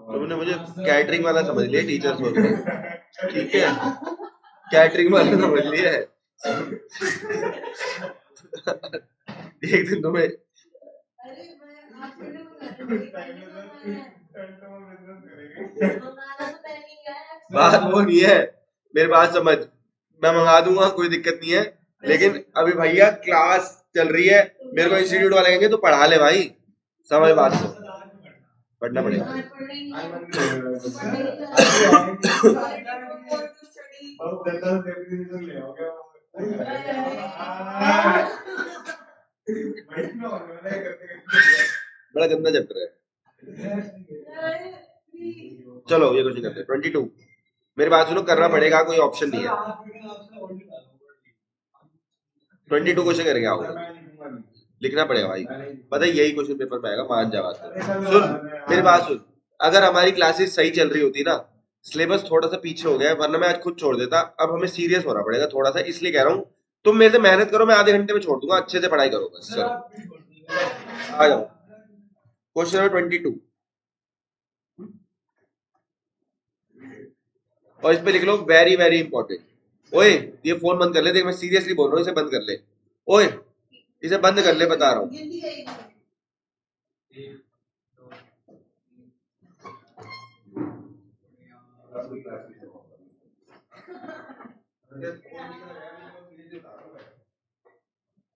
तुमने मुझे कैटरिंग वाला समझ लिया, टीचर्स वगैरह, ठीक है, कैटरिंग वाला समझ लिया है। एक दिन तुम्हें बात वो नहीं है, मेरी बात समझ, मैं मंगा दूंगा, कोई दिक्कत नहीं है, लेकिन अभी भैया क्लास चल रही है, मेरे को इंस्टीट्यूट वाले कहेंगे तो पढ़ा ले भाई, समझ बात को, पढ़ना पड़ेगा। बड़ा गंदा चैप्टर है। चलो ये क्वेश्चन करते हैं 22। मेरी बात सुनो, करना पड़ेगा, कोई ऑप्शन नहीं है। 22 क्वेश्चन करके आओ, लिखना पड़ेगा भाई, पता है यही क्वेश्चन पेपर में आएगा, मान जा बात। सुन मेरी बात सुन, अगर हमारी क्लासेस सही चल रही होती ना, सिलेबस थोड़ा सा पीछे हो गया है, वरना मैं आज खुद छोड़ देता, अब हमें सीरियस होना पड़ेगा थोड़ा सा, इसलिए कह रहा हूँ तुम मेरे से मेहनत करो, मैं आधे घंटे में छोड़ दूंगा, अच्छे से पढ़ाई करो बस। चलो आ जाओ, क्वेश्चन नंबर 22, और इस पे लिख लो वेरी वेरी इंपॉर्टेंट। ओए ये फोन बंद कर ले, देख मैं सीरियसली बोल रहा हूँ, इसे बंद कर ले, ओए इसे बंद कर ले, बता रहा हूँ।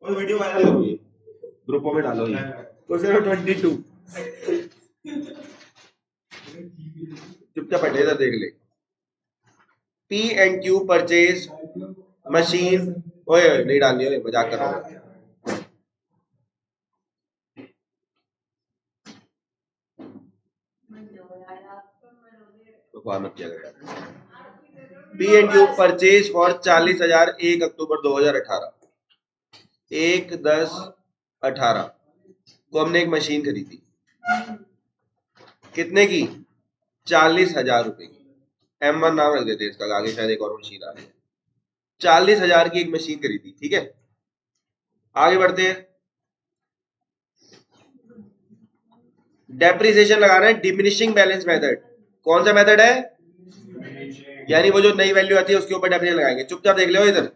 वीडियो वायरल करो, ये ग्रुपों में डालो, ये क्वेश्चन नंबर 22, चुपचाप पढ़ ले, इधर देख ले। P and Q purchase machine, ओए नहीं डालनी, ओए मजाक कर रहा हूँ, मत किया गया। P and Q purchase for 40,000 1 अक्टूबर 2018, 1/10/18 को हमने एक मशीन खरीदी, कितने की? 40,000 रुपए की। M1 नाम रख देते इसका, आगे शायद एक और मशीन आ रही है। 40,000 की एक मशीन खरीदी, ठीक है, आगे बढ़ते हैं। डेप्रिसिएशन लगाना है, डिमिनिशिंग बैलेंस मेथड, कौन सा मेथड है? यानी वो जो नई वैल्यू आती है उसके ऊपर डेप्रिसिएशन लगाएंगे। चुपचाप देख लो इधर,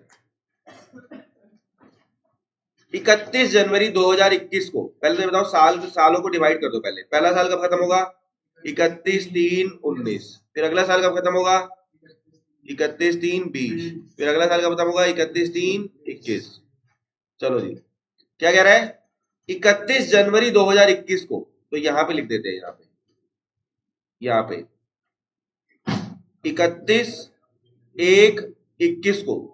31 जनवरी 2021 को, पहले तो बताओ सालों को डिवाइड कर दो, पहले पहला साल कब खत्म होगा? 31/3/19, फिर अगला साल कब खत्म होगा? 31/3/20, फिर अगला साल कब खत्म होगा? 31/3/21। चलो जी, क्या कह रहा है? 31 जनवरी 2021 को, तो यहां पे लिख देते हैं, यहाँ पे 31/1/21 को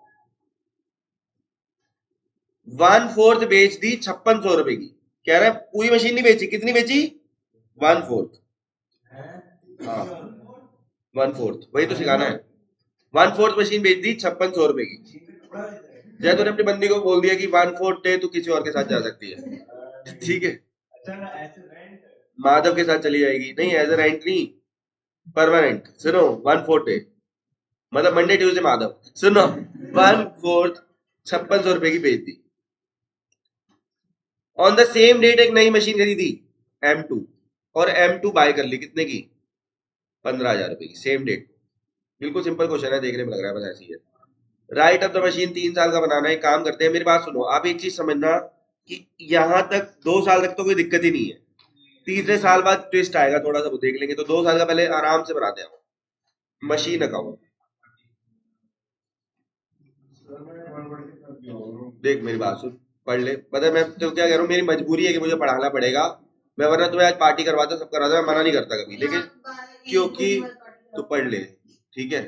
1/4 बेच दी 5600 रुपए की। कह रहा है पूरी मशीन नहीं बेची, कितनी बेची? 1/4, हाँ 1/4, वही तो सिखाना है। 1/4 मशीन बेच दी 5600 रुपए की। जय तूने अपनी बंदी को बोल दिया कि 1/4 दे, तू किसी और के साथ जा सकती है, ठीक है, माधव के साथ चली जाएगी। नहीं एज ए रेंट नहीं, परमानेंट। सुनो 1/4 डे मतलब मंडे ट्यूसडे माधव, सुनो 1/4 5600 रुपए की बेच दी। ऑन द सेम डेट एक नई मशीन खरीदी M2, और M2 बाय कर ली, कितने की? 15,000 रुपए की, सेम डेट। बिल्कुल सिंपल क्वेश्चन है, देखने में लग रहा है बस ऐसी है। राइट ऑफ द मशीन 3 साल का बनाना है, काम करते हैं। मेरी बात सुनो, आप एक चीज समझना कि यहां तक 2 साल तक तो कोई दिक्कत ही नहीं है, तीसरे साल बाद ट्विस्ट आएगा थोड़ा सा, वो देख लेंगे। तो 2 साल का पहले आराम से बनाते हैं मशीन अकाउंट। देख मेरी बात सुन, पढ़ ले, पता है मैं तो क्या कह रहा हूँ, मेरी मजबूरी है कि मुझे पढ़ाना पड़ेगा, मैं वरना तुम्हें आज पार्टी करवाता, सब करवाता, मैं मना नहीं करता कभी, लेकिन क्योंकि तू पढ़ ले, ठीक है,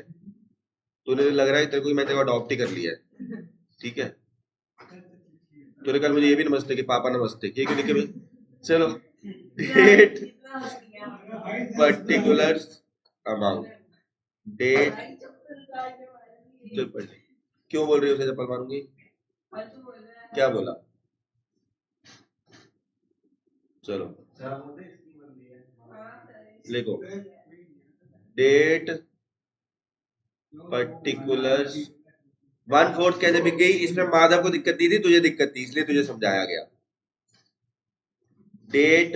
तूने लग रहा है तेरे को मैं तेरे को अडॉप्ट ही कर लिया है, ठीक है। तूने कल मुझे ये भी नमस्ते कि पापा नमस्ते, ये क्यों लिखे भाई? चलो, डेट पर्टिकुलर्स अमाउंट, डेट, चल पढ़ ले। क्यों बोल रही हो उसे चप्पल मारूंगी? क्या बोला? चलो लिखो, डेट पर्टिकुलर्स 1/4 कैसे बिक गई? इसमें माधव को दिक्कत दी थी, तुझे दिक्कत थी, इसलिए तुझे समझाया गया। डेट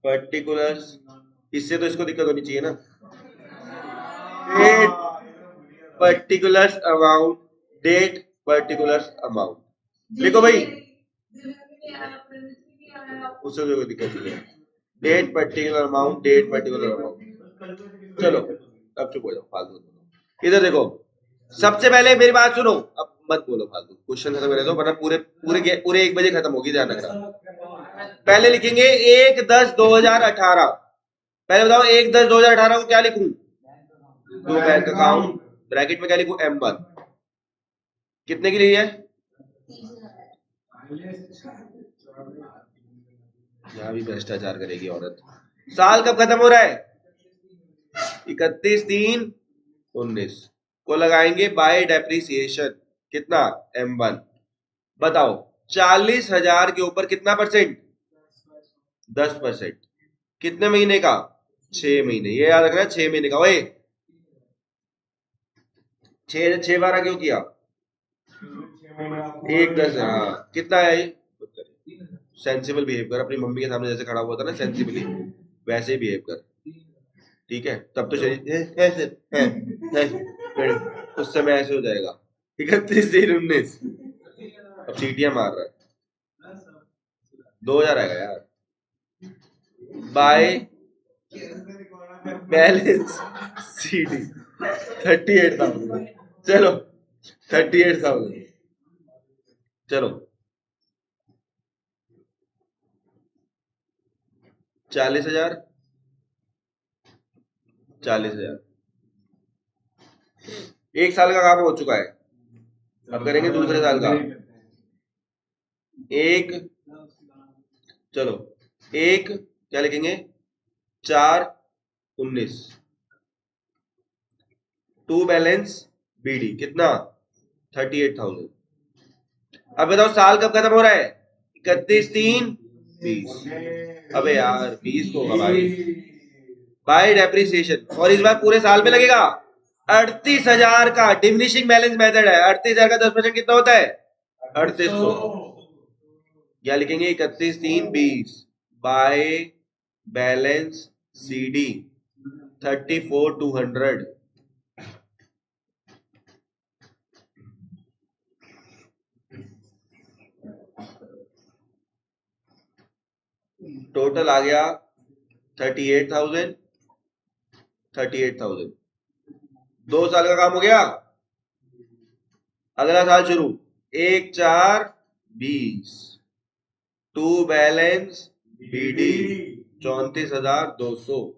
पर्टिकुलर्स, इससे तो इसको दिक्कत होनी चाहिए ना। Date particulars amount, date particulars amount लिखो भाई, उससे तो कोई दिक्कत नहीं है। Date particular amount, date particular amount. चलो अब चुप हो जाओ, फालतू। इधर देखो, सबसे पहले मेरी बात सुनो, अब मत बोलो फालतू, क्वेश्चन खत्म करे दो, वरना पूरे पूरे पूरे 1 बजे खत्म होगी, ध्यान रखना। पहले लिखेंगे 1/10/2018। पहले बताओ 1/10/2018 को क्या लिखूं? दो बैंक अकाउंट, ब्रैकेट में क्या लिखूं? M1। कितने की ली है? यहाँ भी भ्रष्टाचार करेगी औरत। साल कब खत्म हो रहा है? 31/3/19 को लगाएंगे बाय डेप्रिसिएशन। कितना? M1। बताओ 40,000 के ऊपर कितना परसेंट? 10%। कितने महीने का? 6 महीने। ये याद रखना, 6 महीने का। ओए 6 12 क्यों किया? 1/10। हाँ कितना है ये? सेंसिबल बिहेव कर, अपनी मम्मी के सामने जैसे खड़ा हुआ था ना सेंसिबली, वैसे ही बिहेव कर, ठीक है? तब तो शरीर उस समय ऐसे हो जाएगा। 31/3/19। अब सीटियां मार रहा है। 2000 आएगा यार। By balance CD 38,000। चलो 38,000। चलो 40,000, 40,000। 1 साल का काम हो चुका है, अब करेंगे दूसरे साल का। एक, चलो एक क्या लिखेंगे? 4/19। टू बैलेंस BD कितना? 38,000। अब बताओ साल कब खत्म हो रहा है? 31/3/20। अबे यार 20 को होगा भाई, बाय डेप्रिसिएशन। और इस बार पूरे साल में लगेगा 38,000 का। डिमिनिशिंग बैलेंस मेथड है। 38,000 का 10% कितना होता है? 3800। क्या लिखेंगे? 31/3/20 बाय बैलेंस CD 34,200। टोटल आ गया 38,000। 38,000। 2 साल का काम हो गया। अगला साल शुरू 1/4/20। To balance BD 34,200।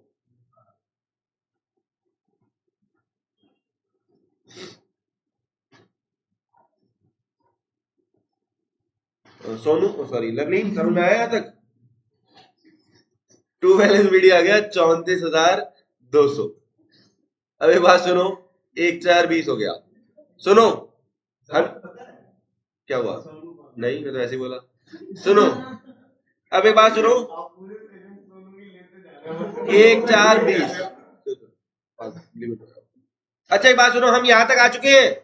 Sonu, sorry Loveleen, समझ में आया यहाँ तक? टू बैलेंस BD आ गया 34,200। अब एक बात सुनो, 1/4/20 हो गया। सुनो हम, क्या हुआ? नहीं, मैं तो ऐसे ही बोला। सुनो, अब एक बात सुनो, 1/4/20। अच्छा एक बात सुनो, हम यहां तक आ चुके हैं,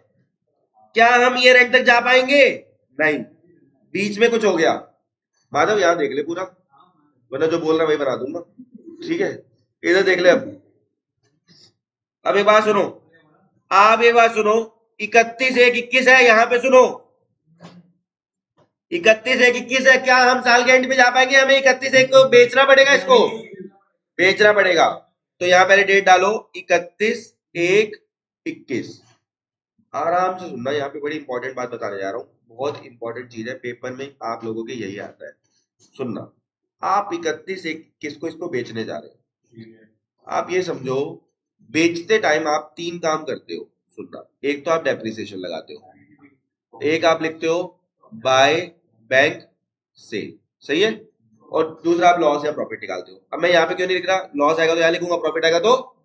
क्या हम ये रैंक तक जा पाएंगे? नहीं, बीच में कुछ हो गया। माधव यहां देख ले पूरा, वरना जो बोल रहा वही बना दूंगा, ठीक है? इधर देख ले। अब एक बात सुनो, आप एक बात सुनो, 31/1/21 है यहां पे, सुनो 31/1/21 है। क्या हम साल के एंड पे जा पाएंगे? हमें 31/1 को बेचना पड़ेगा, इसको बेचना पड़ेगा। तो यहां पहले डेट डालो 31/1/21। आराम से सुनना, यहाँ पे बड़ी इंपॉर्टेंट बात बताने जा रहा हूँ, बहुत इंपॉर्टेंट चीज है, पेपर में आप लोगों के यही आता है। सुनना, आप 31/1/21 को इसको बेचने जा रहे हैं। आप ये समझो, बेचते टाइम आप 3 काम करते हो। सुनना, एक तो आप डेप्रिसिएशन लगाते हो, एक आप लिखते हो बाय बैंक से, सही है, और दूसरा आप लॉस या प्रॉफिट निकालते हो। अब मैं यहाँ पे क्यों नहीं लिख रहा? लॉस आएगा तो यहाँ लिखूंगा, प्रॉफिट आएगा तो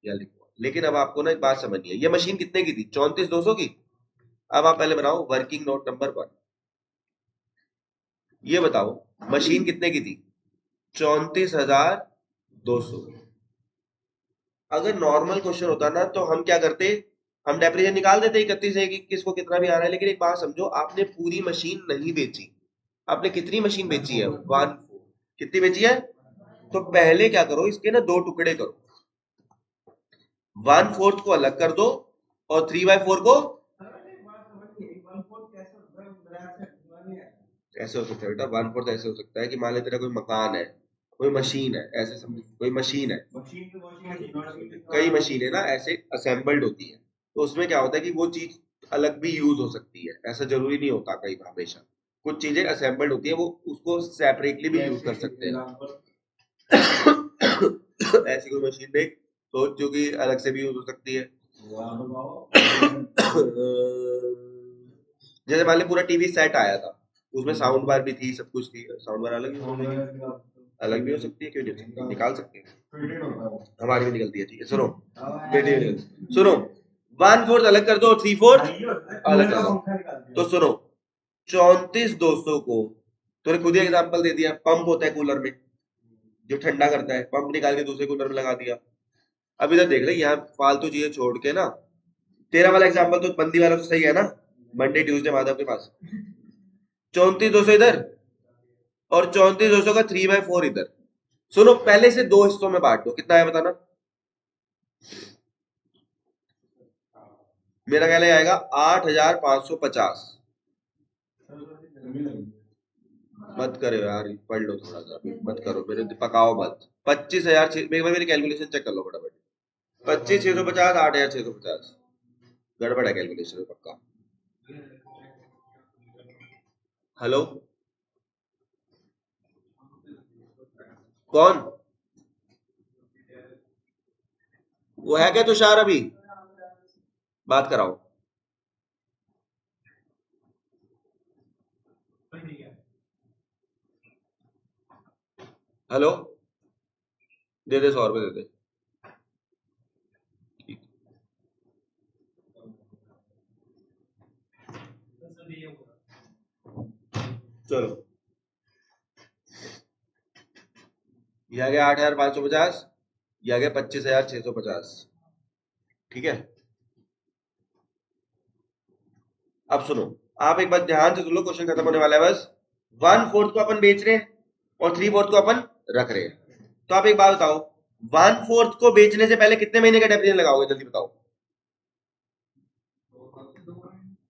यहाँ लिखूंगा। लेकिन अब आपको ना एक बात समझनी है, ये मशीन कितने की थी? 34,200 की। अब आप पहले बनाओ वर्किंग नोट नंबर 1। ये बताओ मशीन कितने की थी? 34,200। अगर नॉर्मल क्वेश्चन होता ना तो हम क्या करते? हम डेप्रिसिएशन निकाल देते 31 से 21 को कितना भी आ रहा है, लेकिन एक बात समझो, आपने पूरी मशीन नहीं बेची, आपने कितनी मशीन बेची है? 1/4। कितनी बेची है? तो पहले क्या करो, इसके ना 2 टुकड़े करो, 1/4 को अलग कर दो और 3/4 को ऐसे हो सकता है बेटा। 1/4 ऐसे हो सकता है कि मान ले तेरा कोई मकान है, कोई मशीन है, ऐसे समझ, कोई मशीन है, कई मशीनें ना ऐसे असेंबल्ड होती है, तो उसमें क्या होता है कि वो चीज अलग भी यूज हो सकती है, ऐसा जरूरी नहीं होता कई हमेशा। कुछ चीजें असेंबल्ड होती है, वो उसको सेपरेटली भी यूज कर सकते हैं। ऐसी कोई मशीन देख सोच जो कि अलग से भी यूज हो सकती है। जैसे मान ली पूरा टीवी सेट आया था, उसमें साउंड बार भी थी, सब कुछ थी, साउंड बार अलग अलग भी हो सकती है, क्यों नहीं हो सकती? निकाल सकते हैं, हमारी भी निकलती है। ठीक है, सुनो बेटे, सुनो, 1/4 अलग कर दो और 3/4 अलग कर दो। तो सुनो, 34,200 को तूने खुद ही एग्जांपल दे दिया, पंप होता है कूलर में जो ठंडा करता है, पंप निकाल के दूसरे कूलर में लगा दिया। अब इधर देख रहे, यहाँ फालतू चीजें छोड़ के ना, तेरा वाला एग्जांपल तो बंदी वाला तो सही है ना, मंडे ट्यूसडे माधव के पास, 34,200 इधर और 34,200 का 3/4 इधर। सुनो, पहले से 2 हिस्सों में बांट दो, कितना है बताना? मेरा ख्याल है आएगा 8,550। मत करो यार, पढ़ लो थोड़ा सा, मत करो मेरे पकाओ मत। 25,000, मेरी कैलकुलेशन चेक कर लो फटाफट। 25,650, 8,650, गड़बड़ है कैलकुलेशन में पक्का। हेलो, कौन वो है? क्या तुषार अभी बात कराओ। हेलो, दे दे 100 रुपए दे दे। चलो, ये आ गया 8,550, ये आ गया 25,650। ठीक है, अब सुनो, आप एक बार ध्यान से सुन लो, क्वेश्चन खत्म होने वाला है बस। 1/4 को अपन बेच रहे हैं और 3/4 को अपन रख रहे हैं। तो आप एक बात बताओ, 1/4 को बेचने से पहले कितने महीने का डेप्रिसिएशन लगाओगे, जल्दी बताओ।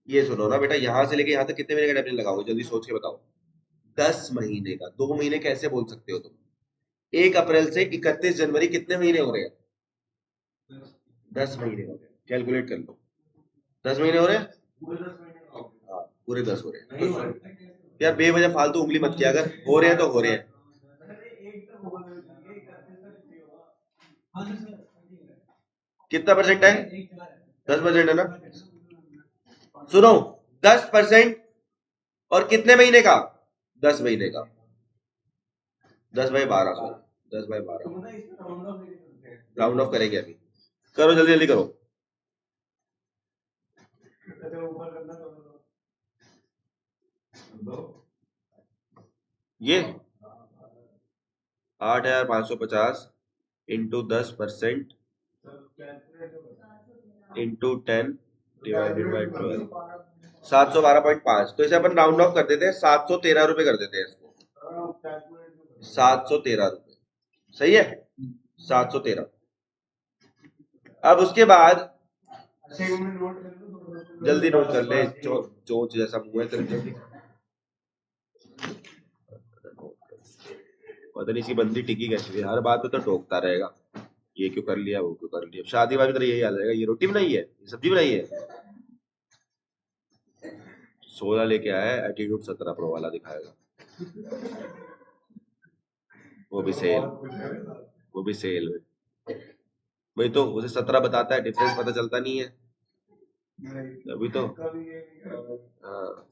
ये सुनो ना बेटा, यहां से लेके यहां तक कितने महीने का डेप्रिसिएशन लगाओगे, जल्दी सोच के बताओ। 10 महीने का। 2 महीने कैसे बोल सकते हो तुम? 1 अप्रैल से 31 जनवरी कितने महीने हो रहे हैं? 10 महीने हो रहे हैं, कैलकुलेट कर लो। 10 महीने हो रहे हैं, हाँ पूरे 10 हो रहे हैं। तो यार बेवजह फालतू उंगली मत किया, अगर हो रहे हैं तो हो रहे हैं। कितना परसेंट है? 10% है ना? सुनो, 10% और कितने महीने का? 10 महीने का। 10/12, सॉरी 10/12। राउंड ऑफ करेंगे अभी, करो जल्दी जल्दी करो। ये 8,550 इंटू 10% इंटू 10 डिवाइडेड बाई 12, 712.5। तो इसे अपन राउंड ऑफ कर देते हैं, 713 रुपए कर देते हैं इसको। 713 रुपए सही है, 713। अब उसके बाद जल्दी नोट कर ले, चोंच जैसा मुंह है तेरे। पता नहीं सी बंदी टिकी कैसी है, हर बात पे तो टोकता रहेगा, ये क्यों कर लिया, वो क्यों कर लिया। शादी वादी तो यही हाल रहेगा, ये रोटी बनाई है, ये सब्जी बनाई है। 16 लेके आया है, एटीट्यूड 17 प्रो वाला दिखाएगा, वो भी सेल, वो भी सेल में। वही तो, उसे 17 बताता है, डिफरेंस पता चलता नहीं है अभी तो। हाँ,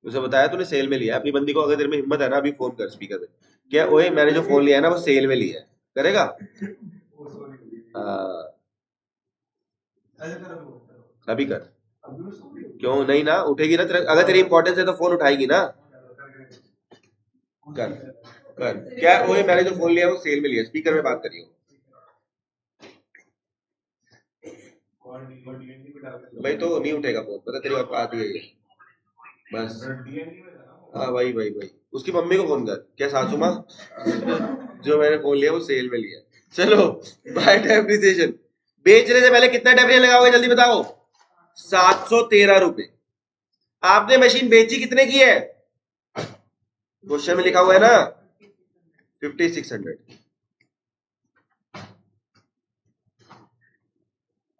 उसे बताया तूने सेल में लिया है। अपनी बंदी को अगर तेरे में हिम्मत है ना, अभी फोन कर स्पीकर पे, क्या ओए मैंने जो फोन लिया है ना वो सेल में लिया है, करेगा? हाँ, अभी कर। क्यों नहीं ना उठेगी ना, अगर तेरी इंपॉर्टेंस है तो फोन उठाएगी ना। कर कर, क्या ओए मैंने जो फोन लिया है वो सेल में लिया, स्पीकर में बात करियो। भाई तो नहीं उठेगा फोन, पता तेरी बात है ये बस। हाँ वही वही वही, उसकी मम्मी को फोन कर, क्या सासू माँ जो मैंने फोन लिया वो सेल में लिया। चलो बाय डेप्रिसिएशन, बेचने से पहले कितना डेप्रिसिएशन लगाओगे जल्दी बताओ। 713 रुपए। आपने मशीन बेची कितने की है, क्वेश्चन में लिखा हुआ है ना 5600।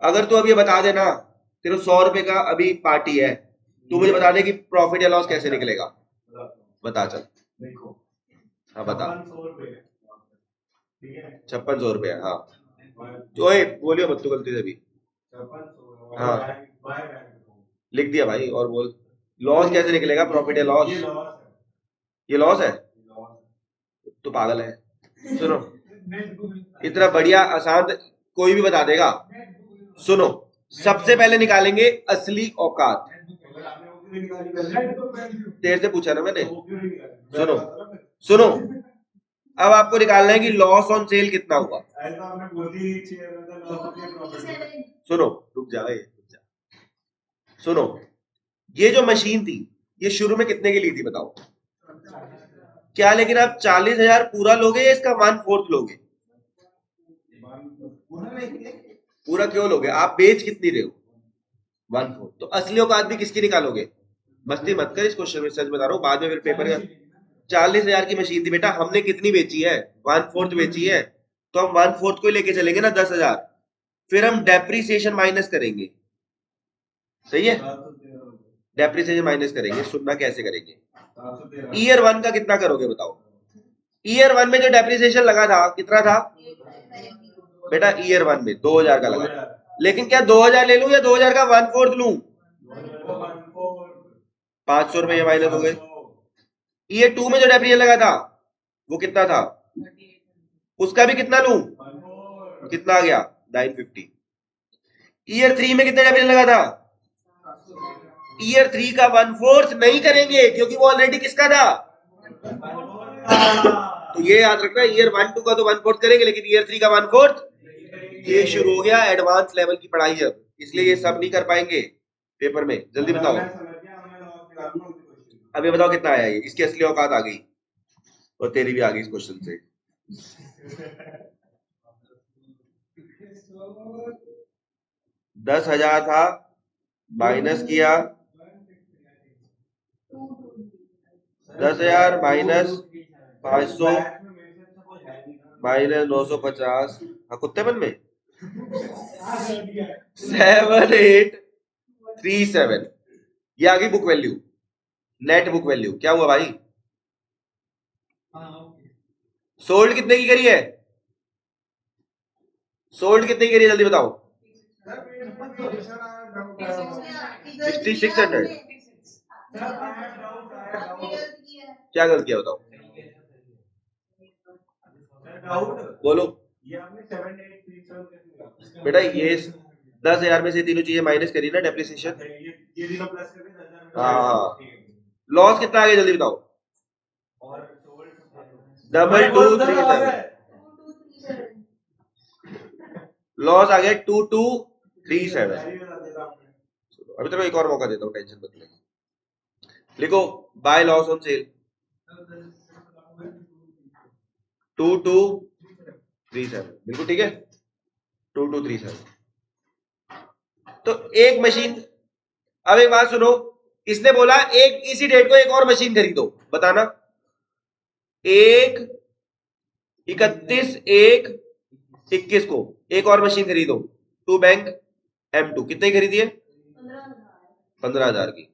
अगर तू अब ये बता देना तेरे 100 रुपए का अभी पार्टी है, तू मुझे बता दे कि प्रॉफिट या लॉस कैसे निकलेगा, बता चल। हाँ बता। 5600 रुपया, हाँ तो बोलियो मत तू गलती से भी। हाँ लिख दिया भाई, और बोल लॉस कैसे निकलेगा, प्रॉफिट या लॉस। ये लॉस है, तो पागल है। सुनो इतना बढ़िया आसान कोई भी बता देगा। सुनो सबसे पहले निकालेंगे असली औकात, तेरे से पूछा ना मैंने। सुनो सुनो, अब आपको निकालना है कि लॉस ऑन सेल कितना हुआ। सुनो रुक जा भाई, रुक जा। सुनो ये जो मशीन थी ये शुरू में कितने की ली थी बताओ क्या, लेकिन आप 40,000 पूरा लोगे या इसका 1/4 लोगे। पूरा क्यों लोगे, आप बेच कितनी रहे हो, 1/4। तो असली औकात भी किसकी निकालोगे, मस्ती मत कर, इस क्वेश्चन में सच बता रहा हूँ, बाद में फिर पेपर का। 40,000 की मशीन थी बेटा, हमने कितनी बेची है, 1/4 बेची है, तो हम 1/4 को लेके चलेंगे ना 10,000, फिर हम डेप्रीसिएशन माइनस करेंगे, सही है। डेप्रीसिएशन माइनस करेंगे, सुनना कैसे करेंगे। ईयर 1 का कितना करोगे बताओ, ईयर 1 में जो डेप्रीसिएशन लगा था कितना था बेटा, ईयर 1 में 2,000 का लगा था, लेकिन क्या 2,000 ले लूं या 2,000 का 1/4 लूं, 500 रुपए माइनस हो गए। ईयर 2 में जो डेप्रीसिएशन लगा था वो कितना था, उसका भी कितना लूं, कितना आ गया 950। ईयर 3 में कितना डेप्रीसिएशन लगा था, ईयर 3 का 1/4 नहीं करेंगे क्योंकि वो ऑलरेडी किसका था। तो ये याद रखना, ईयर 1-2 का तो 1/4 करेंगे, लेकिन ईयर 3 का 1/4, ये शुरू हो गया एडवांस लेवल की पढ़ाई अब, इसलिए ये सब नहीं कर पाएंगे पेपर में। जल्दी बताओ, अब ये बताओ कितना आया, ये इसकी असली औकात आ गई और तेरी भी आ गई इस क्वेश्चन से। 10,000 था, माइनस किया 10,000 माइनस 500 माइनस 950, हाँ कुत्तेपन में 7837, ये आ गई book value, net book value. क्या हुआ भाई, सोल्ड कितने की करी है, सोल्ड कितने की करी है जल्दी बताओ। 6600। क्या गलत किया बताओ, बोलो बेटा। ये 10,000 में से तीनों चीजें माइनस करी ना, डेप्रिसिएशन। हाँ लॉस कितना आ गया जल्दी बताओ, 2237, लॉस आ गया 2237। अभी तेरे को एक और मौका देता हूँ, टेंशन मत ले। लिखो बाय लॉस ऑन सेल 2237, बिल्कुल ठीक है 2237। तो एक मशीन, अब एक बात सुनो, इसने बोला एक इसी डेट को एक और मशीन खरीदो, बताना 1/31/21 को एक और मशीन खरीदो, टू बैंक M2, कितने की खरीदी है, 15,000 की।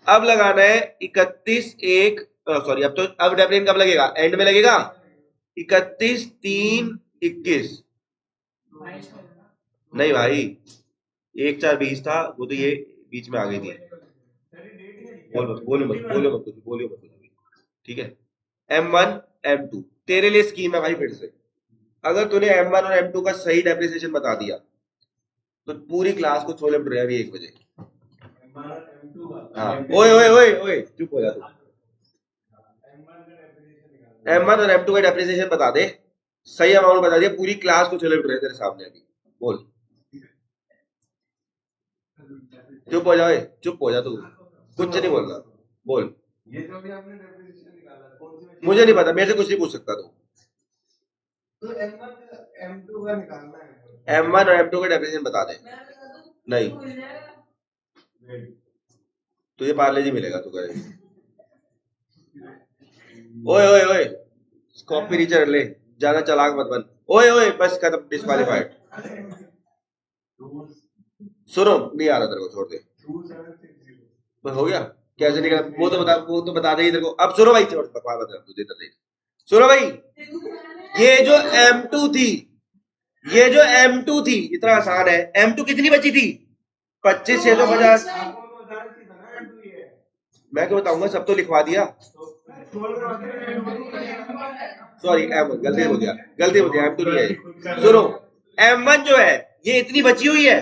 अब लगाना है 31/1, सॉरी अब तो, अब डेप्रिसिएशन कब लगेगा, एंड में लगेगा 31/3/21। नहीं भाई 1/4/20 था वो, तो ये बीच में आ गई थी। बोलो मत कुछ, ठीक है। M1 M2 तेरे लिए स्कीम है भाई, फिर से अगर तूने M1 और M2 का सही डेप्रिसिएशन बता दिया तो पूरी क्लास को छोले भटूरे अभी 1 बजे। हाँ ओए ओए ओए ओए चुप हो जा तू। M1 और M2 का डेप्रिसिएशन बता दे, सही अमाउंट बता दिया, पूरी क्लास को छोले भटूरे तेरे सामने अभी, बोल। चुप हो जाओ, चुप हो जा तू, कुछ नहीं बोलना, बोल। ये जो भी आपने डेफिनेशन निकाला कौन सी मशीन? मुझे नहीं पता, मेरे से कुछ नहीं पूछ सकता तू। तो M1 M2 का निकालना है। M1 और M2 का डेफिनेशन बता दे। नहीं, तुझे पार्ले जी मिलेगा, तू कहे। ओए ओए ओए, कॉपी रीचर ले, ज्यादा चालाक मत बन। ओए ओए, बस खत्म, डिस्क्वालीफाइड। सुनो, नहीं आ रहा तेरे को, छोड़ दे। बस हो गया, कैसे निकला वो तो बता दे तेरे को। अब सुनो भाई, छोड़ बकवास मत कर, तुझे इधर देख। सुनो भाई, ये जो M2 थी, ये जो M2 थी, इतना आसान है। M2 कितनी बची थी? 25 650। मैं क्या बताऊंगा, सब तो लिखवा दिया। सॉरी, M1 गलती हो गया, M2 नहीं है। सुनो, M1 जो है ये इतनी बची हुई है,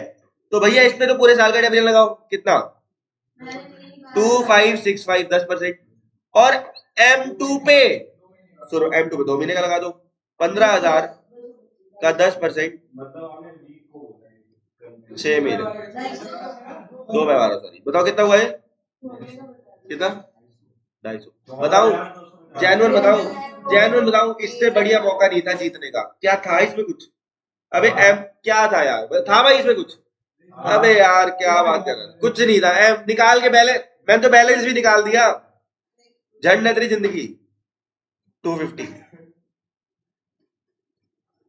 तो भैया इसमें तो पूरे साल का डेफिनेशन लगाओ। कितना? 2565, 10%। और M2 पे, सुनो, M2 पे 2 महीने का लगा दो, 15,000 का 10%, 6 महीने, 2 बाय 12, सॉरी, बताओ कितना हुआ है? कितना? 250। बताओ, जेन्युइन बताओ, जेन्युइन बताओ, इससे बढ़िया मौका नहीं था जीतने का। क्या था इसमें कुछ? अबे एम क्या था यार, था भाई इसमें कुछ? अबे यार क्या बात कर रहा है, कुछ नहीं था। एम निकाल के बैलेंस, मैंने तो बैलेंस भी निकाल दिया। झंड है तेरी जिंदगी। 250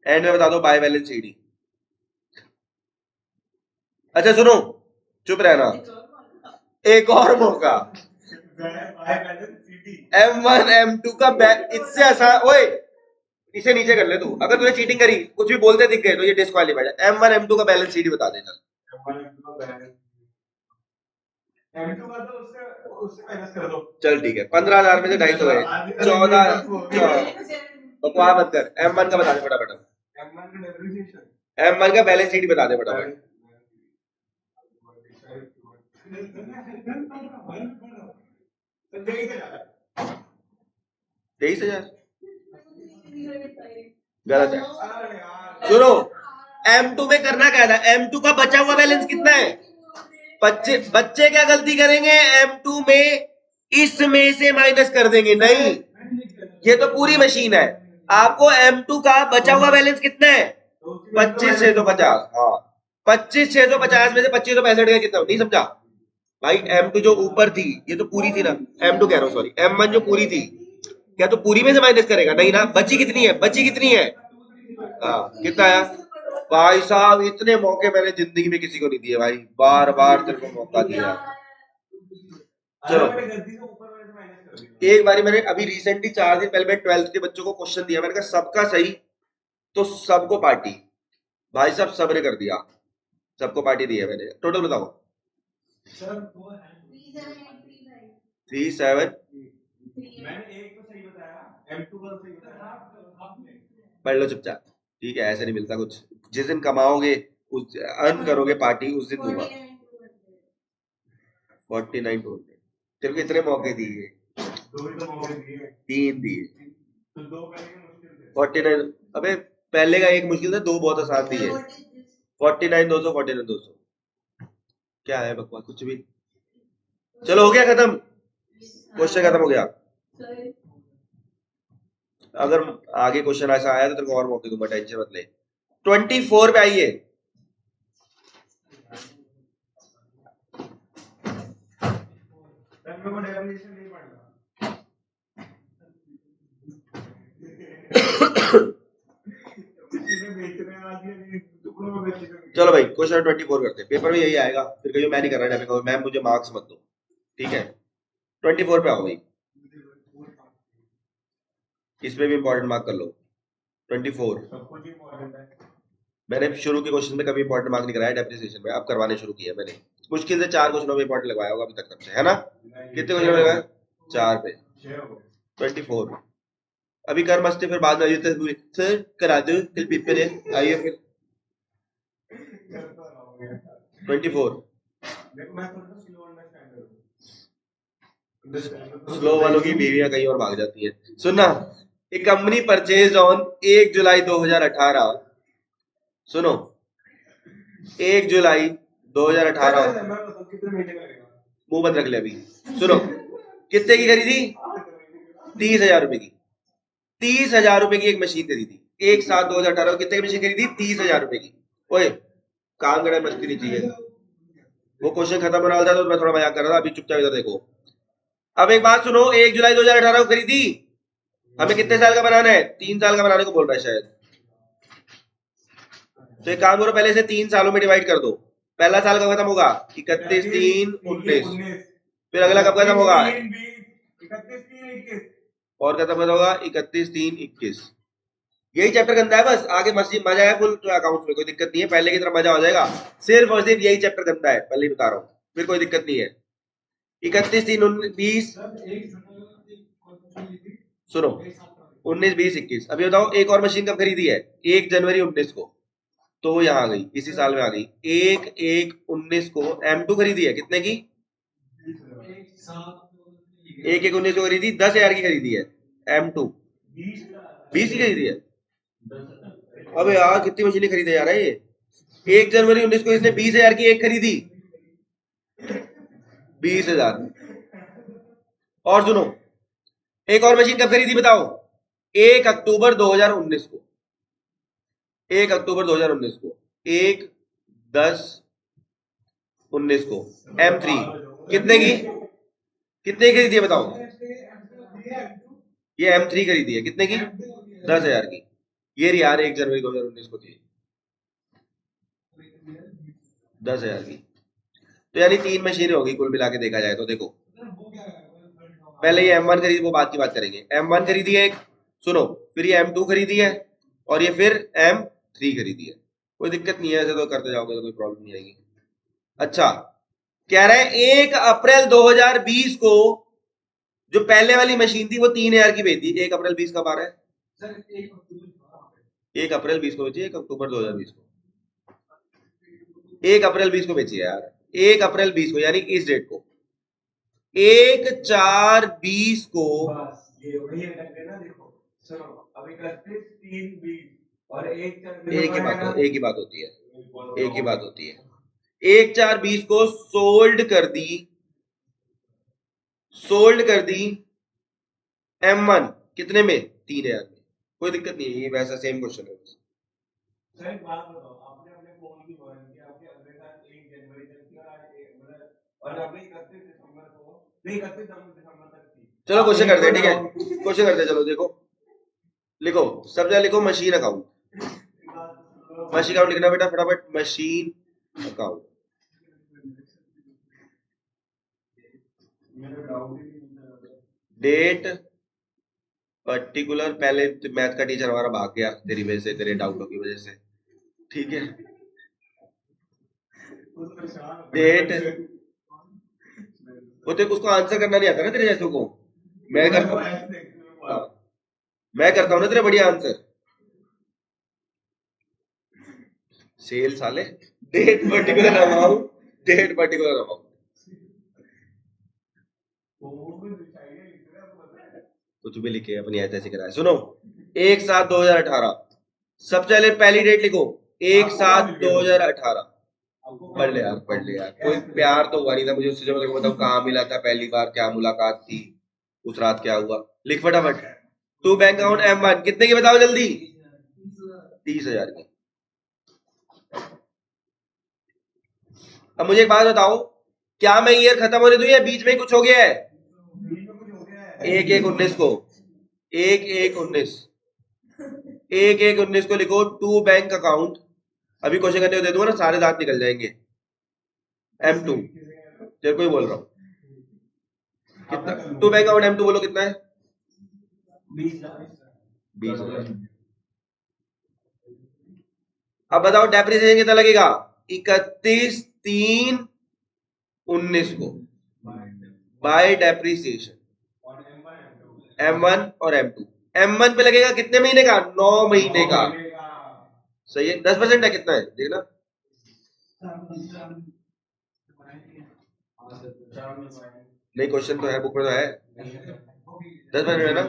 एंड में बता दो बाय बैलेंस सीडी। अच्छा सुनो, चुप रहना, एक और मौका। M1 M2 का इससे आसान। ओए, इसे नीचे कर ले तू, अगर तूने चीटिंग करी, कुछ भी बोलते दिख गए तो ये डिस्क्वालीफाइड है। M1 M2 का बैलेंस सीडी बता दे चल। M2 का तो उससे माइनस कर दो। चल ठीक है, 15,000 में से 250 गए, 14। बकवास मत कर, M1 का बता दे फटाफट। M1 का बैलेंस शीट बता दे फटाफट। 23,000 गलत है। सुनो, M2 में करना क्या था? M2 का बचा हुआ बैलेंस कितना है? बच्चे क्या गलती करेंगे M2 में? इसमें से माइनस कर देंगे। नहीं, ये तो पूरी मशीन है। आपको M2 का बचा हुआ बैलेंस कितना है? 25,650। हाँ, 25,650 में से 25,665 गए, कितना? नहीं समझा भाई? M2 जो ऊपर थी, ये तो पूरी थी ना। M2 कह रहा हूँ, सॉरी, M1 जो पूरी थी, क्या तो पूरी में से माइनस करेगा? नहीं ना। बची कितनी है? बची कितनी है? हाँ, कितना आया? भाई साहब, इतने मौके मैंने जिंदगी में किसी को नहीं दिए भाई, बार बार तेरे को मौका दिया। चलो, एक बारी मैंने अभी रिसेंटली 4 दिन पहले मैं 12th के बच्चों को क्वेश्चन दिया, मैंने कहा सबका सही तो सबको पार्टी। भाई साहब सबने कर दिया, सबको पार्टी दी है मैंने। टोटल बताओ। 37। मैंने एक तो सही बताया, M2 का सही बताया। पढ़ लो चुपचाप, ठीक है? ऐसे नहीं मिलता कुछ। जिस दिन कमाओगे, उस अर्न करोगे पार्टी, उस दिन दूंगा। 49 टोटल। तेरे को इतने मौके दिए, 3 दिए, 49। अबे पहले का एक मुश्किल था, 2 बहुत आसान दिए। 49 200, 49 200। क्या है बकवास, कुछ भी। चलो, हो गया खत्म, क्वेश्चन खत्म हो गया। अगर आगे क्वेश्चन ऐसा आया तो तेरे को और मौके दूंगा, टेंशन मत ले। 24 पे आइए। चलो भाई, क्वेश्चन 24 करते हैं। पेपर में यही आएगा, फिर कहियो मैं नहीं कर रहा है, मैम मुझे मार्क्स मत दो, ठीक है? 24 पे आओ भाई, इसमें भी इंपॉर्टेंट मार्क कर लो। 24 मैंने शुरू के क्वेश्चन में कभी इंपॉर्टेंट मार्क नहीं कराया, डेप्रिसिएशन में अब करवाने शुरू किया मैंने। मुश्किल से 4 क्वेश्चनों में इंपॉर्टेंट लगवाया होगा अभी तक, तब से, है ना? कितने क्वेश्चन लगाए? 4 पे 24। अभी कर मस्ती, फिर बाद में सर करा दो, कल पेपर है, आइए फिर। 24 स्लो वालों की बीवियां कहीं और भाग जाती है। सुनना, ए कंपनी परचेज ऑन 1 जुलाई 2018। सुनो, 1 जुलाई 2018। मुंह बंद रख ले अभी। सुनो, कितने की खरीदी? 30,000 रुपए की। 30,000 रुपए की एक मशीन खरीदी 1/7/2018 कितने की मशीन खरीदी? 30,000 रुपए की। ओए काम करे, मस्ती नहीं चाहिए। वो क्वेश्चन खत्म होने वाला था तो मैं थोड़ा मजाक कर रहा था, अभी चुपचाप इधर देखो। अब एक बात सुनो, 1 जुलाई 2018 को खरीदी, हमें कितने साल का बनाना है? 3 साल का बनाने को बोल रहा है शायद। तो एक काम करो, पहले से 3 सालों में डिवाइड कर दो। पहला साल कब खत्म होगा? 31/3/19। फिर अगला कब खत्म होगा? और खत्म होगा 31/3/21। यही चैप्टर गंदा है, बस आगे मजा है फुल अकाउंट में, कोई दिक्कत नहीं है, पहले की तरह मजा हो जाएगा। सिर्फ और सिर्फ यही चैप्टर गंदा है, पहले ही बता रहा हूँ, फिर कोई दिक्कत नहीं है। 31/3/20। सुनो, 19/20/21। अभी बताओ एक और मशीन कब खरीदी है? 1 जनवरी 19 को, तो वो यहाँ आ गई, इसी साल में आ गई। 1/1/19 को M2 खरीदी है, कितने की? 1/1/19 को खरीदी, 10,000 की खरीदी है। M2 20 की खरीदी है। अबे यार कितनी मशीनें खरीदे जा रहे हैं ये। 1 जनवरी 19 को इसने 20,000 की एक खरीदी, 20,000। और सुनो, एक और मशीन कब खरीदी बताओ? 1 अक्टूबर 2019 को। 1 अक्टूबर 2019 को, 1/10/19 को M3 कितने की? कितने की खरीदी है बताओ? ये M3 खरीदी है, कितने की? 10,000 की। ये रही यार 1 जनवरी 2019 को थी, 10,000 की। तो यानी 3 मशीनें होगी कुल मिला के देखा जाए तो। देखो पहले ये M1 खरीदी, वो बात की बात करेंगे। M1 खरीदी है एक, सुनो, फिर ये M2 खरीदी है, और ये फिर M3 खरीदी है। कोई दिक्कत नहीं है, ऐसे तो करते जाओगे तो कोई प्रॉब्लम नहीं आएगी। अच्छा, कह रहे हैं 1 अप्रैल 2020 को जो पहले वाली मशीन थी वो 3,000 की बेची। 1 अप्रैल 20 कब आ रहा है? 1 अप्रैल 20 को बेची, 1 अक्टूबर 2020 को। 1 अप्रैल 20 को बेची है यार, 1 अप्रैल 20 को, यानी इस डेट को। 1/4/20 को ये वही अटक गए ना। देखो सुनो, अब 31/3/20 और एक ही बात होती है, एक ही बात होती है। 1/4/20 को सोल्ड कर दी M1 कितने में? 3,000 में। कोई दिक्कत नहीं है, ये वैसा सेम क्वेश्चन है। सर एक बात बताओ, आपने अपने फोन की वारंटी आपके अगले साल 1 जनवरी तक थी, और अभी 31 दिसंबर को, नहीं 31 दिसंबर तक थी। चलो क्वेश्चन करते हैं, ठीक है, क्वेश्चन करते हैं। चलो देखो, लिखो, सब जगह लिखो मशीन अकाउंट। मशीन अकाउंट लिखना बेटा फटाफट, मशीन अकाउंट। डेट पर्टिकुलर, पहले मैथ का टीचर हमारा भाग गया तेरी वजह से, तेरे डाउटों की वजह से, ठीक है। डेट, वो तेरे उसको आंसर करना नहीं आता ना तेरे जैसों को। मैं करता हूँ, मैं करता हूँ ना तेरा बढ़िया आंसर। सेल साले, date particular amount, date particular amount. कुछ भी लिखे अपनी ऐसे कराए। सुनो, 1/7/2018, सबसे पहले पहली डेट लिखो 1/7/2018। पढ़ ले यार, पढ़ ले यार, कोई प्यार तो हुआ नहीं था मुझे उससे, जो मैं बताऊँ कहाँ मिला था पहली बार, क्या मुलाकात थी, उस रात क्या हुआ। लिख फटाफट। टू बैंक अकाउंट M1 कितने की बताओ जल्दी? 30,000 की। अब मुझे एक बात बताओ, क्या मैं ईयर खत्म होने दूं या बीच में कुछ हो गया है? 1/1/19 को, 1/1/19, 1/1/19 को लिखो टू बैंक अकाउंट। अभी क्वेश्चन करने को दे दूंगा ना, सारे दांत निकल जाएंगे। M2 तेरे को ही बोल रहा हूँ, कितना टू बैंक अकाउंट M2 बोलो कितना है? 20,000। अब बताओ डेप्रिसिएशन कितना लगेगा? 31/3/19 को बाय डेप्रिसिएशन M1 और M2। M1 पे लगेगा कितने महीने का? 9 महीने का। सही है, 10% है, कितना है देखना। नहीं क्वेश्चन तो है, बुक में तो है 10% है ना।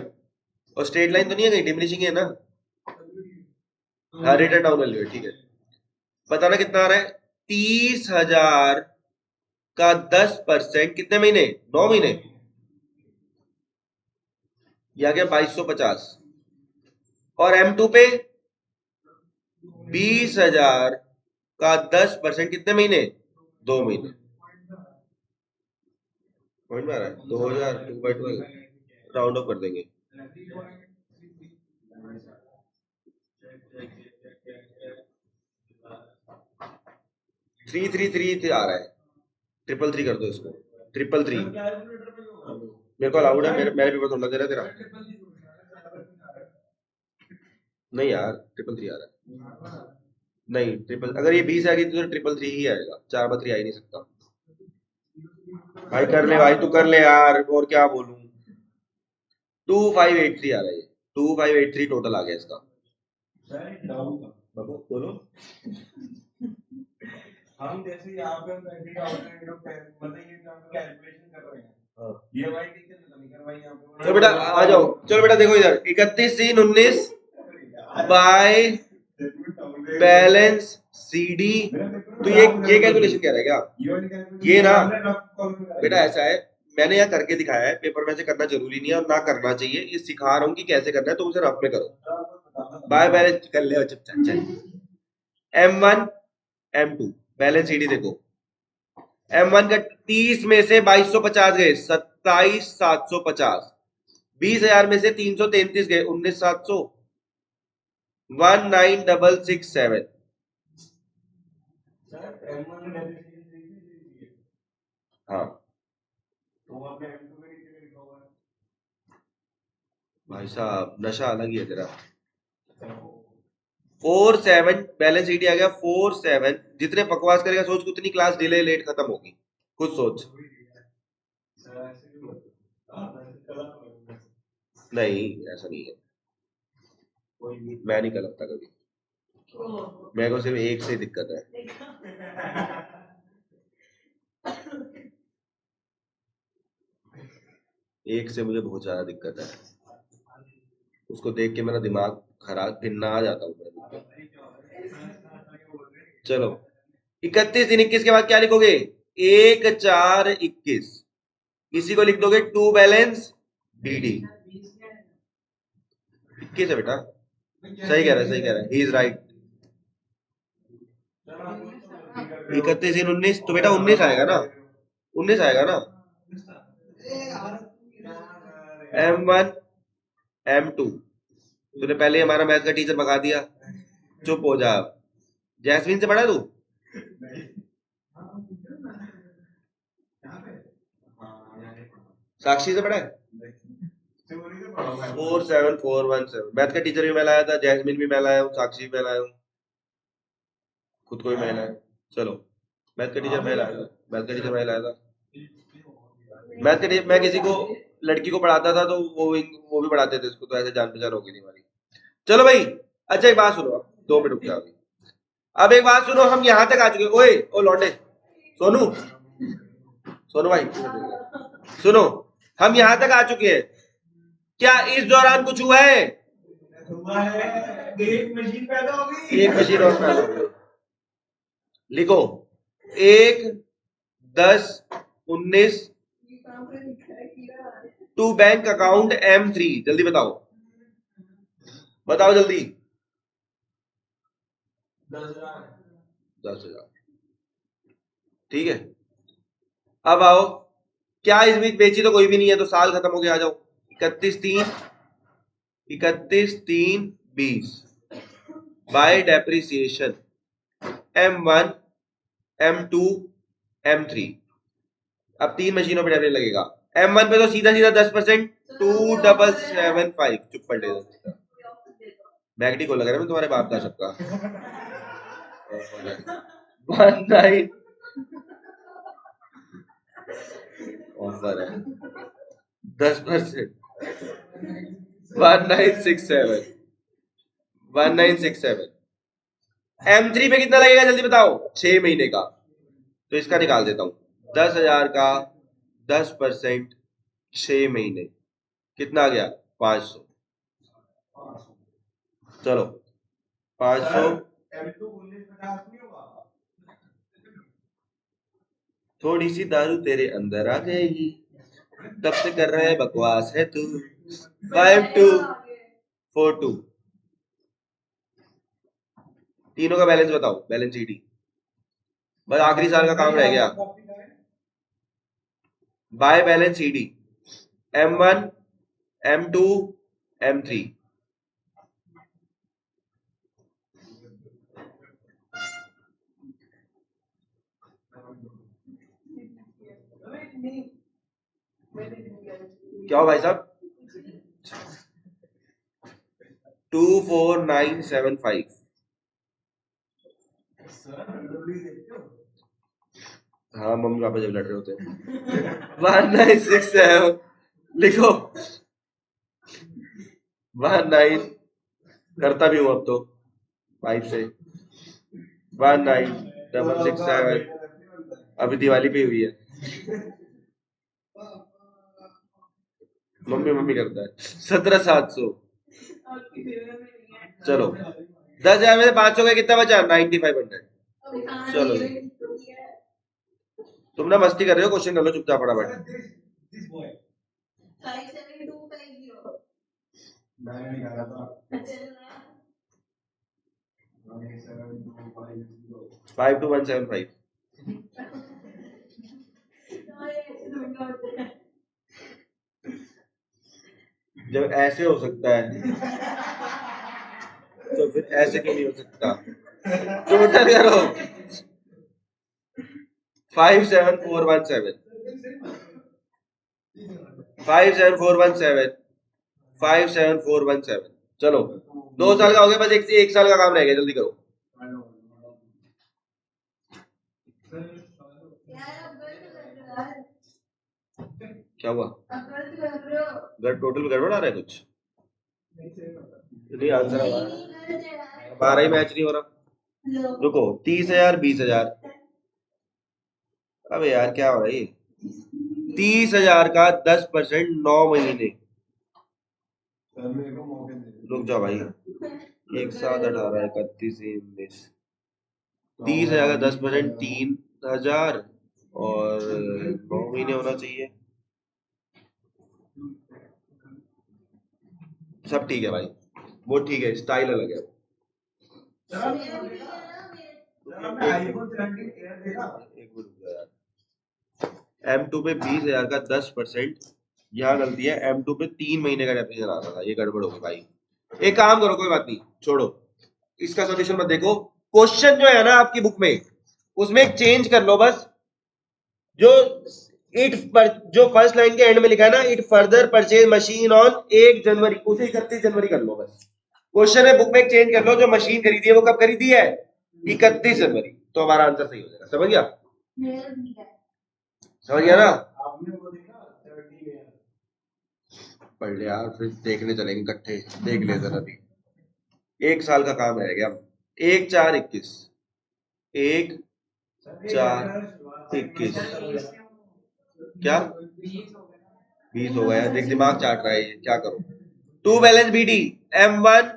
और स्ट्रेट लाइन तो नहीं है कहीं, डिमिनिशिंग है ना। हाँ, रिटर्न डाउन वैल्यू है, ठीक है। बताना कितना आ रहा है? 30,000 का 10% कितने महीने? 9 महीने। या क्या 2250। और M2 पे 20,000 का 10% कितने महीने? 2 महीने। समझ में आ रहा है? 2000 2/12 राउंड ऑफ कर देंगे। 333 आ रहा है। 333 कर दो इसको। 333 मेरे को अलाउड है। मेरे पेपर थोड़ा दे रहा है तेरा। नहीं यार 333 आ रहा है। नहीं ट्रिपल, अगर ये 20 आ गई तो 333 ही आएगा। 4/3 आ ही नहीं सकता। भाई कर ले भाई, तू कर ले यार, और क्या बोलूं। 2583 आ रहा है। 2583 टोटल आ गया इसका। बाबू बोलो। हम जैसे यहाँ पे मतलब ये कैलकुलेशन कर रहे हैं। हाँ। ये भाई टीचर ने तो नहीं करवाई यहाँ पे। चलो बेटा आ जाओ। चलो बेटा देखो इधर 31 3 19 बाय बैलेंस CD। तो ये कैलकुलेशन कह रहा है क्या? ये ना बेटा ऐसा है, मैंने यहाँ करके दिखाया है। पेपर में से करना जरूरी नहीं है और ना करना चाहिए। ये सिखा रहा हूँ कि कैसे करना है, तो उसे रफ में करो। बाय बैलेंस कर ले चुपचाप। चल M1 M2 बैलेंस CD देखो। M1 का 30 में से 2250 गए 27,750। 20,000 में से 333 गए 19,700। 19,667। हाँ भाई साहब नशा अलग ही है तेरा। 47 बैलेंस CD आ गया 47। जितने बकवास करेगा सोच उतनी क्लास डिले लेट खत्म होगी। खुद सोच। नहीं ऐसा नहीं है। मैं नहीं करता कभी। मेरे को सिर्फ एक से दिक्कत है। एक से मुझे बहुत ज्यादा दिक्कत है। उसको देख के मेरा दिमाग खराब भिन्ना आ जाता हूँ। चलो 31 दिन 21 के बाद क्या लिखोगे? 1 4 21। इसी को लिख दोगे 2 बैलेंस BD। 21 है बेटा। सही कह रहा है, सही कह रहा है। He is right. 31 दिन 19 तो बेटा 19 आएगा ना। 19 आएगा ना। M1 M2 तूने पहले हमारा मैथ का टीचर भगा दिया। चुप हो जा। जैस्मिन से पढ़ा तू? साक्षी से पढ़ा है? 47417 मैथ का टीचर भी मैं लाया था। जैस्मिन भी मैं लाया हूँ, साक्षी भी मैं लाया हूँ, खुद को भी मैं लाया। चलो मैथ का टीचर मैं लाया था। मैथ का टीचर मैं लाया था। मैथ का टीचर मैं किसी को लड़की को पढ़ाता था तो वो भी पढ़ाते थे इसको, तो ऐसे जान पहचान हो गई थी हमारी। चलो भाई अच्छा एक बात सुनो। अब 2 मिनट रुक जाओ। अब एक बात सुनो, हम यहाँ तक आ चुके। ओए ओ लौंडे, सोनू, सोनू भाई सुनो, हम यहाँ तक आ चुके हैं। क्या इस दौरान कुछ हुआ है? एक मशीन पैदा हो गई। एक मशीन और पैदा हो गई। लिखो 1 10 19 टू बैंक अकाउंट M3। जल्दी बताओ, बताओ जल्दी। 10,000। ठीक है। अब आओ, क्या इस बीच बेची तो कोई भी नहीं है, तो साल खत्म हो गया। आ जाओ 31/3/20 bye depreciation M1 M2 M3। अब 3 मशीनों पे डेप्रिसिएशन लगेगा। M1 पे तो सीधा सीधा 10%। 2775। चुप पड़ ले। मैगडी को लग रहा है मैं तुम्हारे बाप का सबका। 19 ऑफर है 10%। 1967 1967। M3 पे कितना लगेगा जल्दी बताओ? 6 महीने का। तो इसका निकाल देता हूं। 10,000 का 10% 6 महीने कितना आ गया? 500। चलो 500। M2 1950 नहीं होगा? थोड़ी सी दारू तेरे अंदर आ गई, तब से कर रहे बकवास है तू। 5242 तीनों का बैलेंस बताओ, बैलेंस शीट ही, बस आखिरी साल का काम रह गया। By balance sheet he, M1 M2 M3। क्या हो भाई साहब? 24975। हाँ मम्मी पापा जब लड़ रहे होते हैं। 1967 लिखो। 19 करता भी हूँ अब तो 5 से। 19667 अभी दिवाली पे हुई है। मम्मी मम्मी करता है। 17700। चलो 10,000 में से 500 का कितना बचा? 9500। चलो तुम ना मस्ती कर रहे हो, क्वेश्चन कर लो चुपचाप फटाफट। फाइव 2175। जब ऐसे हो सकता है तो फिर ऐसे क्यों नहीं हो सकता? टोटल करो। 57417 57417 57417। चलो 2 साल का हो गया, बस एक साल का काम रह गया, जल्दी करो। क्या हुआ? घर टोटल गड़बड़ आ रहा है कुछ? नहीं आंसर हमारा ही मैच नहीं हो रहा। रुको 30,000 20,000। अबे यार क्या हो रहा है ये? 30,000 का 10% 9 महीने। रुक जाओ भाई, 1 7 18 31 19। 30,000 का 10% 3,000 और 9 महीने होना चाहिए। सब ठीक है भाई, वो ठीक है, स्टाइल अलग है। M2 पे 20,000 का 10%, यहाँ गलती है। M2 पे 3 महीने का डेप्रिसिएशन आ रहा था, ये गड़बड़ हो गई भाई। एक काम करो, कोई बात नहीं, छोड़ो इसका सॉल्यूशन मत देखो। क्वेश्चन जो है ना आपकी बुक में, उसमें एक चेंज कर लो बस। जो जो फर्स्ट लाइन के एंड में लिखा है ना, it further purchase machine on 1 जनवरी, उसे 31 जनवरी कर लो बस। क्वेश्चन है बुक में एक चेंज कर लो, जो मशीन खरीदी है वो कब खरीदी है? 31 जनवरी। तो हमारा आंसर सही हो जाएगा। समझ गया? समझ गया ना? पढ़ ले यार, फिर देखने चलेंगे इकट्ठे, देख ले जरा अभी। 1 साल का काम रह गया। 1/4/21 1/4/21 क्या 20 हो गया? देख दिमाग चाट रहा है ये, क्या करो। 2 बैलेंस BD M1,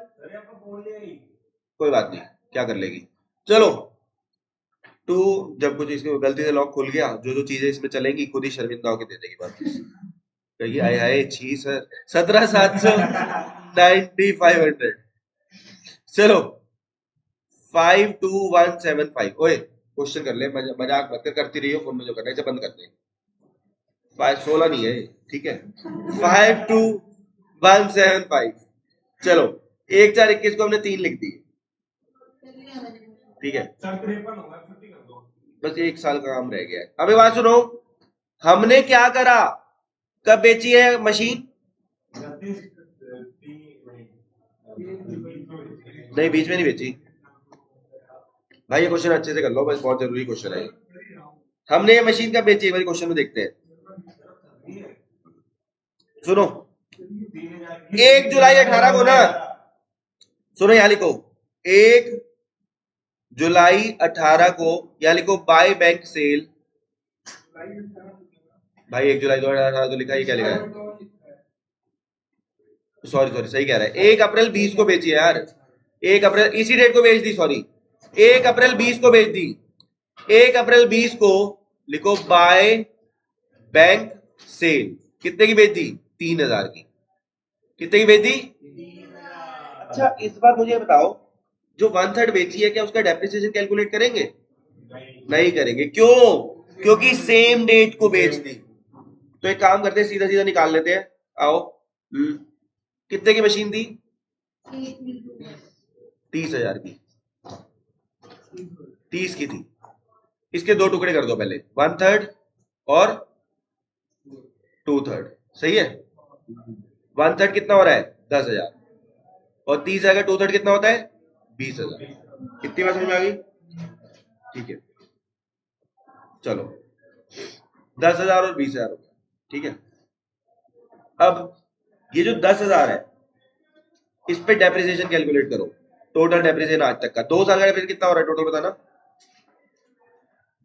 कोई बात नहीं, क्या कर लेगी। चलो 2, जब कुछ इसमें गलती से लॉक खुल गया, जो जो चीजें इसमें चलेंगी खुद ही शर्मिंदा होकर दे देगी वापस। कहिए आए हाय छी सर। 17,700 9,500। चलो 52175। ओए क्वेश्चन कर ले, मजाक मत कर, करती रही हो फोन में जो करना है, इसे बंद कर दे। 516 नहीं है, ठीक है। 52175। चलो 1/4/21 को हमने 3 लिख दिए, ठीक है। बस 1 साल का काम रह गया है। अबे बात सुनो, हमने क्या करा? कब बेची है मशीन? नहीं बीच में नहीं बेची भाई, ये क्वेश्चन अच्छे से कर लो बस, बहुत जरूरी क्वेश्चन है। हमने ये मशीन कब बेची, एक बार क्वेश्चन में देखते हैं। सुनो 1 जुलाई 18 को ना, सुनो यहाँ लिखो 1 जुलाई 18 को, यहाँ लिखो बाय बैंक सेल। भाई 1 जुलाई 2018 तो लिखा है, क्या लिखा है? सॉरी सही कह रहा है। 1 अप्रैल 20 को बेची है यार, 1 अप्रैल इसी डेट को बेच दी, सॉरी 1 अप्रैल 20 को बेच दी। 1 अप्रैल 20 को लिखो बाय बैंक सेल, कितने की बेच दी? 3000 की। कितने की बेच दी? अच्छा इस बार मुझे बताओ, जो 1/3 बेची है क्या उसका डेप्रिसिएशन कैलकुलेट करेंगे? नहीं करेंगे। क्यों? क्योंकि सेम डेट को बेच दी। तो एक काम करते हैं, सीधा सीधा निकाल लेते हैं। आओ। कितने की मशीन थी? 30,000 की। 30 की थी। इसके दो टुकड़े कर दो पहले, 1/3 और 2/3। सही है। 1/3 कितना हो रहा है? 10,000। और 30,000 का 2/3 कितना होता है? 20,000। कितनी बात समझ में आ गई? ठीक है, चलो 10,000 और 20,000 हो गया। ठीक है, अब ये जो 10,000 है इस पे डेप्रिसिएशन कैलकुलेट करो। टोटल डेप्रिसिएशन आज तक का 2 साल का डेप्रिसिएशन कितना हो रहा है टोटल बताना।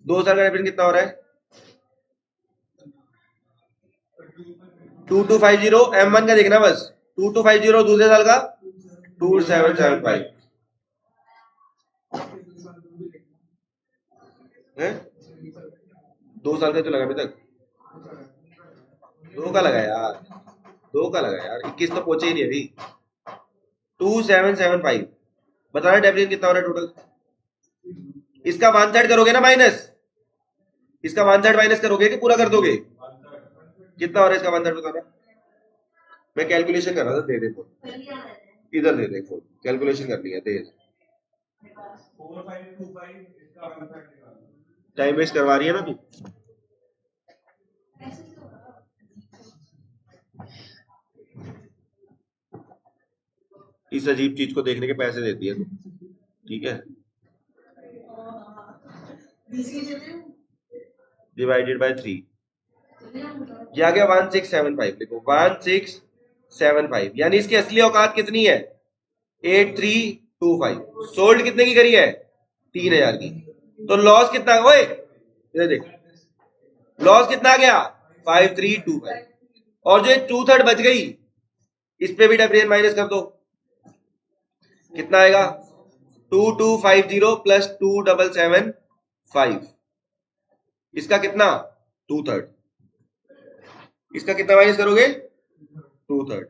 2 साल का डेप्रिसिएशन कितना हो रहा है? 2250। M1 का देखना बस। 2250 दूसरे साल का 2775 है। 2 साल का तो लगा अभी तक। 2 का लगा यार, 2 का लगा यार, 21 तो पहुंचे ही नहीं अभी। 2775 बताना डेप्रिसिएशन कितना हो रहा है टोटल। इसका 1/3 करोगे ना माइनस, इसका 1/3 माइनस करोगे कि पूरा कर दोगे? कितना हो रहा है इसका 1/3 बताना। मैं कैलकुलेशन कर रहा था, दे दे फोन, इधर दे दे फोन, कैलकुलेशन करनी है तेज। टाइम वेस्ट करवा रही है ना तू। इस अजीब चीज को देखने के पैसे देती है तू, ठीक है। डिवाइडेड बाय 3, ये आ गया 1675। देखो 1675, यानी इसकी असली औकात कितनी है? 8325। सोल्ड कितने की करी है? 3,000 की। तो लॉस कितना? ओए इधर देख, लॉस कितना आ गया? 5325। और जो 2/3 बच गई इस पे भी डेप्रिसिएशन माइनस कर दो, कितना आएगा? 2250 प्लस 2775। इसका कितना? 2/3। इसका कितना माइनस करोगे? 2/3।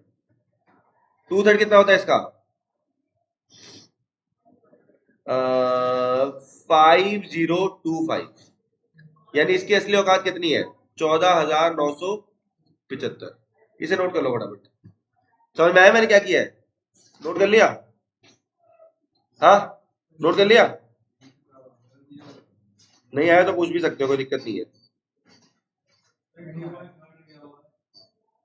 2/3 कितना होता है इसका? 5025। यानी इसकी असली औकात कितनी है? 14,975। इसे नोट कर लो फटाफट। समझ में आया मैंने क्या किया है? नोट कर लिया? हाँ नोट कर लिया? नहीं आया तो पूछ भी सकते हो, कोई दिक्कत नहीं है।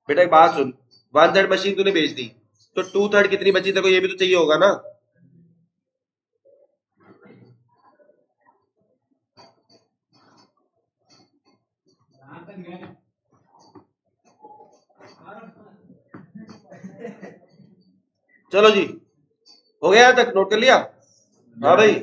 बेटा एक बात सुन, 1/3 मशीन तूने बेच दी, तो 2/3 कितनी बची तेरे को ये भी तो चाहिए होगा ना। चलो जी, हो गया तक, नोट कर लिया? हाँ भाई।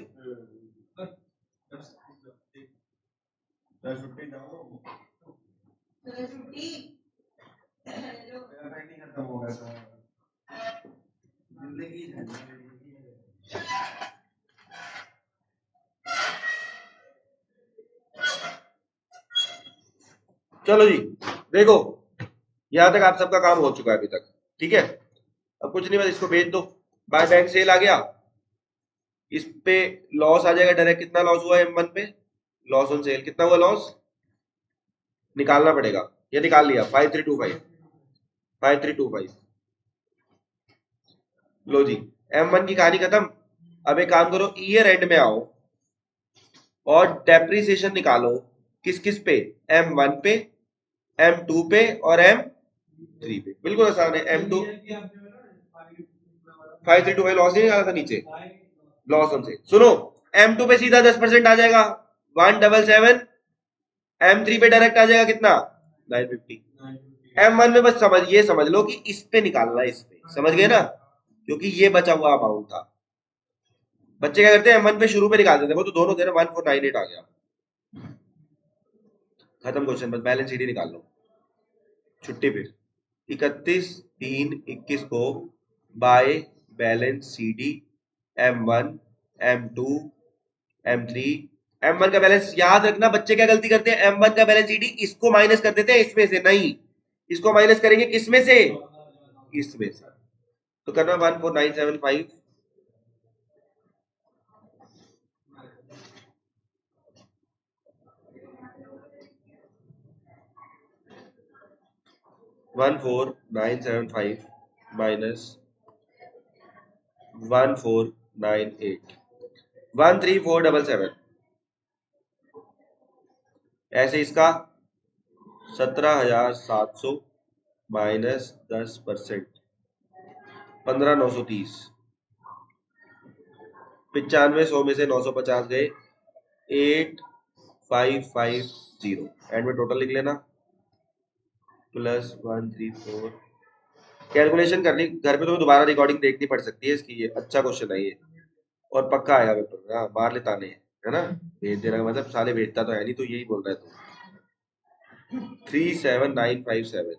चलो जी, देखो यहां तक आप सबका काम हो चुका है अभी तक, ठीक है। अब कुछ नहीं, बस इसको भेज दो। बाय बैंक सेल आ गया, इस पे लॉस आ जाएगा डायरेक्ट। कितना लॉस हुआ M1 पे? लॉस ऑन सेल कितना हुआ? लॉस निकालना पड़ेगा, ये निकाल लिया 5325। 5325। लो जी, M1 की कहानी खत्म। अब एक काम करो, ईयर एंड में आओ और डेप्रिसिएशन निकालो। किस किस पे? M1 पे, M2 पे और M3 पे। बिल्कुल आसान है। M2 5325 लॉस नहीं निकाला था नीचे, लॉस ऑन से। सुनो, M2 पे सीधा 10% आ जाएगा 177। M3 पे डायरेक्ट आ जाएगा कितना? 950। M1 में बस समझ, ये समझ लो कि इस पे निकालना है, इस पे, समझ गए ना, क्योंकि ये बचा हुआ अमाउंट था। बच्चे क्या करते हैं, M1 पे शुरू पे निकाल देते हैं, वो तो दोनों दे रहे, 1498 आ गया, खत्म क्वेश्चन, बस बैलेंस शीट ही निकाल लो। छुट्टी फिर 31/3/21 को by balance CD M1, M2, M3, M1 का बैलेंस, याद रखना बच्चे क्या गलती करते हैं, M1 का बैलेंस ईडी इसको माइनस कर देते हैं इसमें से, नहीं इसको माइनस करेंगे किसमें से, इसमें से। तो करना 14975 14975 माइनस 1498 13477, ऐसे इसका 17,700 माइनस 10%, 15,930, 9500 में से 950 गए, 8550, एंड में टोटल लिख लेना प्लस 134। कैलकुलेशन करनी घर पे, तो दोबारा रिकॉर्डिंग देखनी पड़ सकती है इसकी, ये अच्छा क्वेश्चन है ये, और पक्का आएगा पेपर। हाँ मार लेता नहीं है ना, भेज देना का मतलब साले भेजता तो है नहीं, तो यही बोल रहा है तू। 37957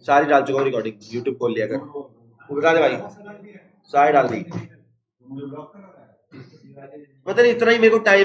सारी डाल चुका हूँ रिकॉर्डिंग, यूट्यूब खोल लिया कर, उठा दे भाई, सारी डाल दी। पता नहीं इतना ही मेरे को टाइम